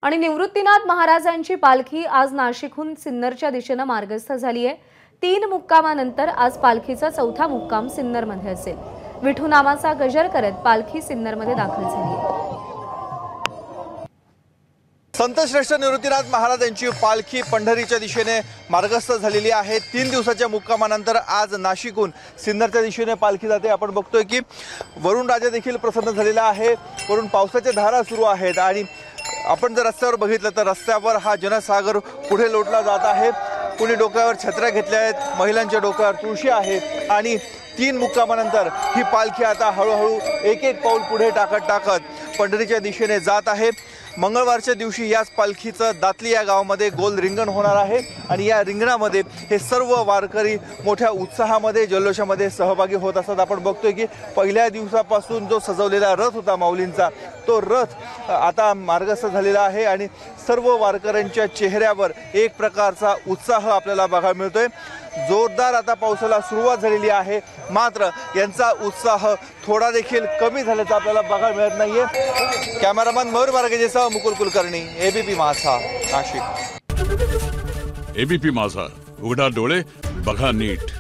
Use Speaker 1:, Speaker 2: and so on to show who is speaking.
Speaker 1: आणि निवृत्तीनाथ महाराजांची पालखी आज नाशिकहून सिन्नरच्या दिशेने मार्गस्थ झाली आहे। 3 मुक्कामानंतर आज पालखीचा चौथा मुक्काम सिन्नरमध्ये असेल। विठू नामाचा गजर करत पालखी सिन्नरमध्ये दाखल झाली आहे।
Speaker 2: संत श्रेष्ठ निवृत्तीनाथ महाराज यांची पालखी पंढरीच्या दिशेने मार्गस्थ झालेली आहे। 3 दिवसाच्या मुक्कामानंतर आज नाशिकहून सिन्नरच्या दिशेने पालखी जाते। आपण बघतोय की वरुण राजा देखील प्रसन्न झालेला आहे। वरून पावसाच्या धारा सुरू आहेत आणि आपण जर रस्त्यावर बघितलं तर रस्त्यावर हा जनसागर पुढे लोटला जात आहे। कुणी डोक्यावर छत्र्या घेतल्या आहेत, महिलांच्या डोक्यावर तुळशी आहे आणि 3 मुक्कामानंतर ही पालखी आता हळूहळू एक पाऊल पुढे टाकत पंढरीच्या दिशेने जात आहे। मंगळवारच्या दिवशी याच पालखीचं दातली या गावामध्ये गोल रिंगण होणार आहे आणि या रिंगणामध्ये हे सर्व वारकरी मोठ्या उत्साहामध्ये जल्लोषामध्ये सहभागी होत असतात। आपण बघतोय की पहिल्या दिवसापासून जो सजवलेला रथ होता माऊलींचा, तो रथ आता मार्गस्थ झालेला आहे आणि सर्व वारकऱ्यांच्या चेहऱ्यावर एक प्रकारचा उत्साह आपल्याला बघायला मिळतोय। जोरदार आता पावसाला सुरुवात झालेली आहे, मात्र यांचा उत्साह थोडा देखील कमी झाल्याचं आपल्याला बघायला मिळत नाहीये। कॅमेरामॅन मयूर बारगेजेसह मुकुल कुलकर्णी, एबीपी माझा, नाशिक।
Speaker 3: एबीपी माझा, उघडा डोळे बघा नीट।